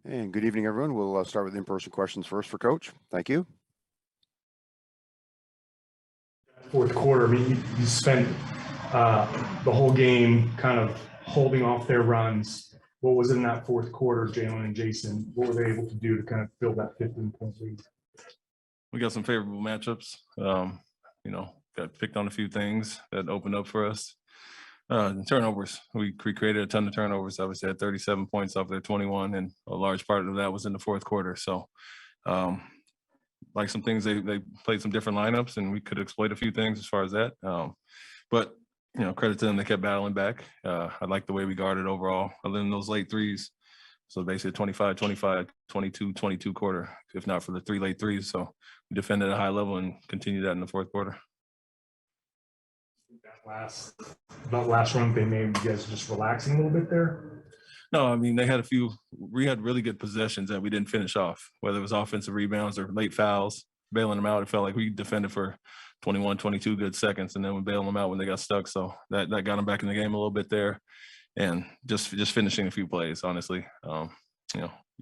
And good evening, everyone. We'll start with in-person questions first for Coach. Thank you. Fourth quarter, I mean, you spent the whole game kind of holding off their runs. What was in that fourth quarter, Jalen and Jason? What were they able to do to kind of build that 15-point lead? We got some favorable matchups. Got picked on a few things that opened up for us. Turnovers. We created a ton of turnovers. Obviously, had 37 points off their 21, and a large part of that was in the fourth quarter. So, like some things, they played some different lineups, and we could exploit a few things as far as that. But credit to them, they kept battling back. I like the way we guarded overall, other than those late threes. So basically 25, 25, 22, 22 quarter, if not for the 3 late threes. So we defended at a high level and continued that in the fourth quarter. That last run they made, you guys just relaxing a little bit there? No, I mean, we had really good possessions that we didn't finish off, whether it was offensive rebounds or late fouls, bailing them out. It felt like we defended for 21, 22 good seconds, and then we bailed them out when they got stuck. So that got them back in the game a little bit there, and just finishing a few plays, honestly.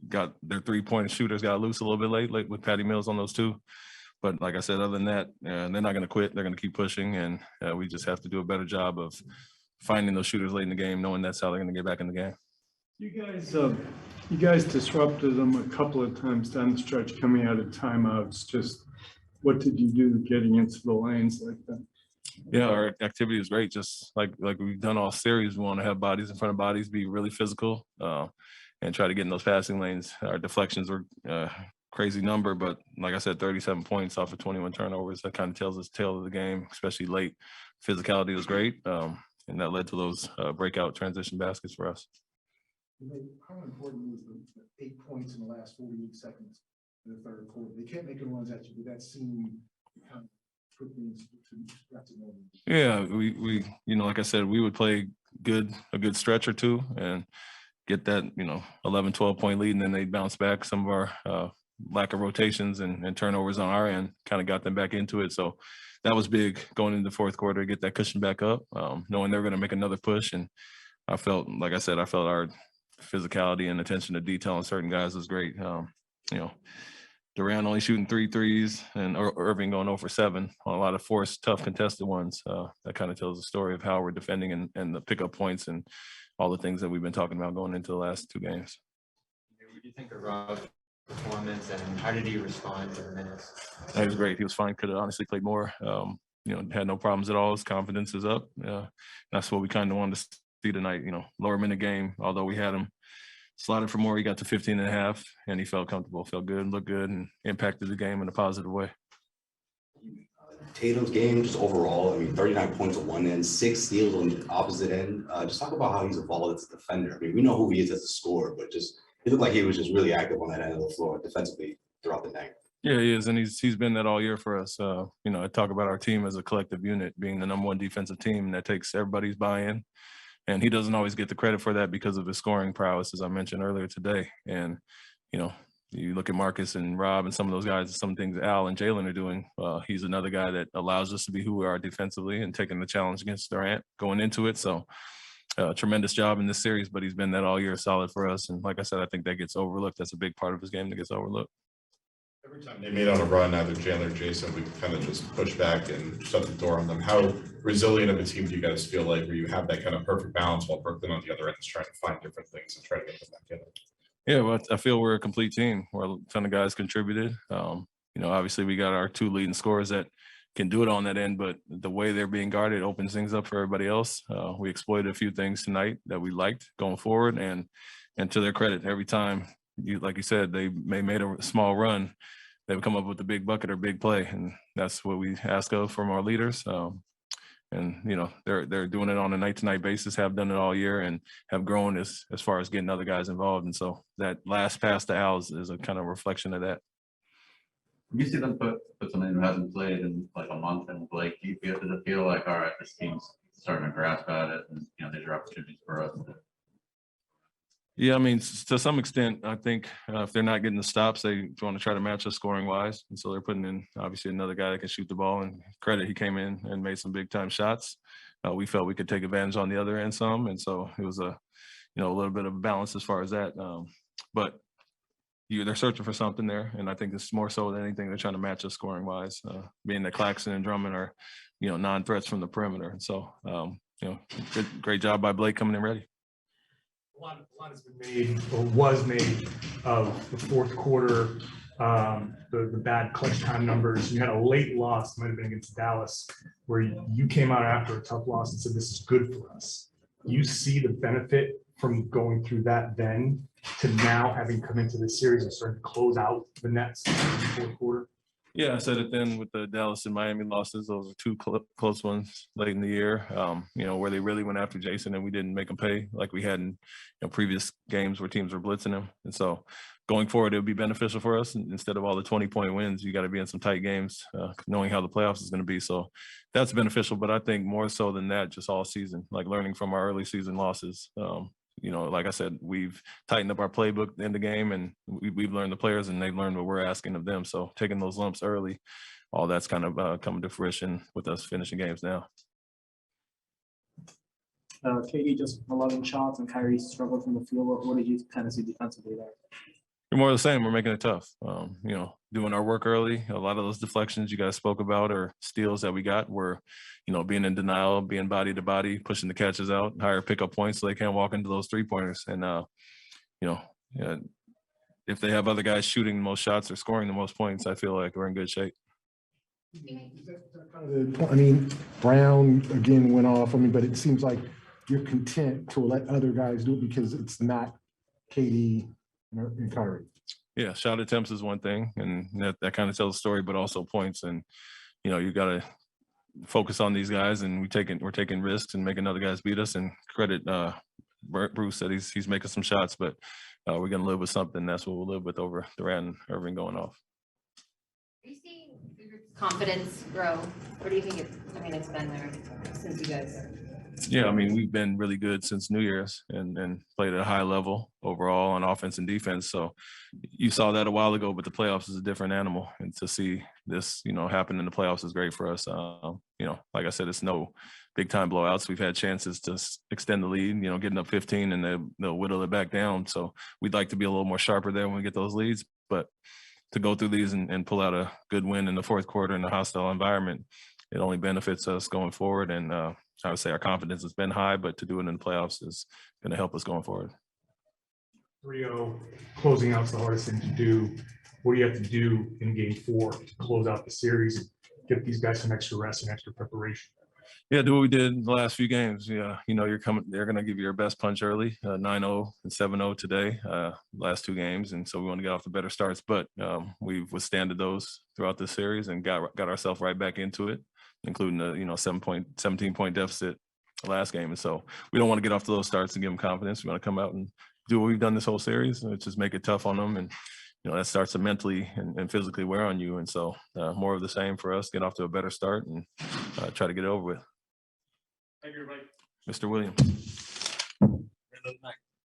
Got their 3-point shooters got loose a little bit late with Patty Mills on those two. But like I said, other than that, they're not going to quit. They're going to keep pushing, and we just have to do a better job of finding those shooters late in the game, knowing that's how they're going to get back in the game. You guys disrupted them a couple of times down the stretch coming out of timeouts. Just what did you do getting into the lanes like that? Yeah, our activity is great. Just like we've done all series, we want to have bodies in front of bodies, be really physical, and try to get in those passing lanes. Our deflections were crazy number, but like I said, 37 points off of 21 turnovers. That kind of tells us the tale of the game, especially late. Physicality was great, and that led to those breakout transition baskets for us. How important was the 8 points in the last 48 seconds in the third quarter? They kept making runs at you, but that seemed kind of quickly to know. Yeah, we like I said, we would play a good stretch or two and get that 11, 12 point lead, and then they'd bounce back. Some of our lack of rotations and turnovers on our end kind of got them back into it. So that was big going into the fourth quarter to get that cushion back up, knowing they were going to make another push. And I felt our physicality and attention to detail on certain guys was great. Durant only shooting 3 threes and Irving going 0 for 7 on a lot of forced, tough contested ones. That kind of tells the story of how we're defending and the pickup points and all the things that we've been talking about going into the last 2 games. What do you think of Rob's performance, and how did he respond to the minutes? He was great. He was fine. Could have honestly played more. Had no problems at all. His confidence is up. That's what we kind of wanted to see tonight. Lower minute game, although we had him slotted for more. He got to 15 and a half, and he felt comfortable, felt good, looked good, and impacted the game in a positive way. Tatum's game, just overall, 39 points on one end, 6 steals on the opposite end. Just talk about how he's evolved as a defender. We know who he is as a scorer, but he looked like he was just really active on that end of the floor defensively throughout the night. Yeah, he is, and he's been that all year for us. I talk about our team as a collective unit, being the #1 defensive team, and that takes everybody's buy-in. And he doesn't always get the credit for that because of his scoring prowess, as I mentioned earlier today. And, you look at Marcus and Rob and some of those guys, some things Al and Jalen are doing. He's another guy that allows us to be who we are defensively and taking the challenge against Durant going into it. So tremendous job in this series, but he's been that all year solid for us. And like I said, I think that gets overlooked. That's a big part of his game that gets overlooked. Every time they made on a run, either Jalen or Jason, we kind of just push back and shut the door on them. How resilient of a team do you guys feel like where you have that kind of perfect balance while Brooklyn on the other end is trying to find different things and try to get them back in it? Yeah, well, I feel we're a complete team where a ton of guys contributed. Obviously we got our 2 leading scorers that can do it on that end, but the way they're being guarded opens things up for everybody else. We exploited a few things tonight that we liked going forward, and to their credit, every time, like you said, they made a small run, they would come up with a big bucket or big play, and that's what we ask of from our leaders. They're doing it on a night-to-night basis, have done it all year, and have grown as far as getting other guys involved. And so that last pass to Al is a kind of reflection of that. You see them put someone who hasn't played in like a month and Blake, do you feel like, all right, this team's starting to grasp at it, and these are opportunities for us? Yeah, to some extent, I think if they're not getting the stops, they want to try to match us scoring wise. And so they're putting in, obviously, another guy that can shoot the ball. And credit, he came in and made some big time shots. We felt we could take advantage on the other end some. And so it was a little bit of a balance as far as that. But they're searching for something there, and I think it's more so than anything they're trying to match us scoring wise. Being that Claxton and Drummond are, non-threats from the perimeter, and so great job by Blake coming in ready. A lot has been made or was made of the fourth quarter, the bad clutch time numbers. You had a late loss, might have been against Dallas, where you came out after a tough loss and said, this is good for us. You see the benefit from going through that then to now having come into this series and starting to close out the Nets in the fourth quarter? Yeah, I said it then with the Dallas and Miami losses. Those are two close ones late in the year, where they really went after Jason and we didn't make them pay like we had in previous games where teams were blitzing him. And so going forward, it would be beneficial for us. Instead of all the 20-point wins, you got to be in some tight games, knowing how the playoffs is going to be. So that's beneficial. But I think more so than that, just all season, like learning from our early season losses. Like I said, we've tightened up our playbook in the game, and we've learned the players, and they've learned what we're asking of them. So taking those lumps early, all that's kind of coming to fruition with us finishing games now. KD just 11 shots, and Kyrie struggled from the field. What did you kind of see defensively there? More of the same. We're making it tough. Doing our work early. A lot of those deflections you guys spoke about or steals that we got were, being in denial, being body to body, pushing the catches out, higher pickup points so they can't walk into those 3-pointers. And, if they have other guys shooting the most shots or scoring the most points, I feel like we're in good shape. Is that kind of the point? I mean, Brown again went off. But it seems like you're content to let other guys do it because it's not KD and Kyrie. Yeah, shot attempts is one thing, and that kind of tells a story, but also points. And you got to focus on these guys, and we're taking risks and making other guys beat us. And credit Bruce that he's making some shots, but we're gonna live with something. That's what we'll live with over Durant and Irving going off. Are you seeing your group's confidence grow? Or do you think it's been there since you guys are? Yeah, we've been really good since New Year's and played at a high level overall on offense and defense. So you saw that a while ago, but the playoffs is a different animal. And to see this, happen in the playoffs is great for us. Like I said, it's no big time blowouts. We've had chances to extend the lead, getting up 15 and they'll whittle it back down. So we'd like to be a little more sharper there when we get those leads. But to go through these and pull out a good win in the fourth quarter in a hostile environment, it only benefits us going forward. And I would say our confidence has been high, but to do it in the playoffs is going to help us going forward. 3-0, closing out's the hardest thing to do. What do you have to do in game 4 to close out the series and get these guys some extra rest and extra preparation? Yeah, do what we did in the last few games. Yeah, they're going to give you your best punch early, 9-0 and 7-0 today, last 2 games. And so we want to get off the better starts, but we've withstanded those throughout this series and got ourselves right back into it, including the 17-point deficit last game. And so we don't want to get off to those starts and give them confidence. We want to come out and do what we've done this whole series, and just make it tough on them. And that starts to mentally and physically wear on you. And so more of the same for us, get off to a better start and try to get it over with. Thank you, everybody. Mr. Williams.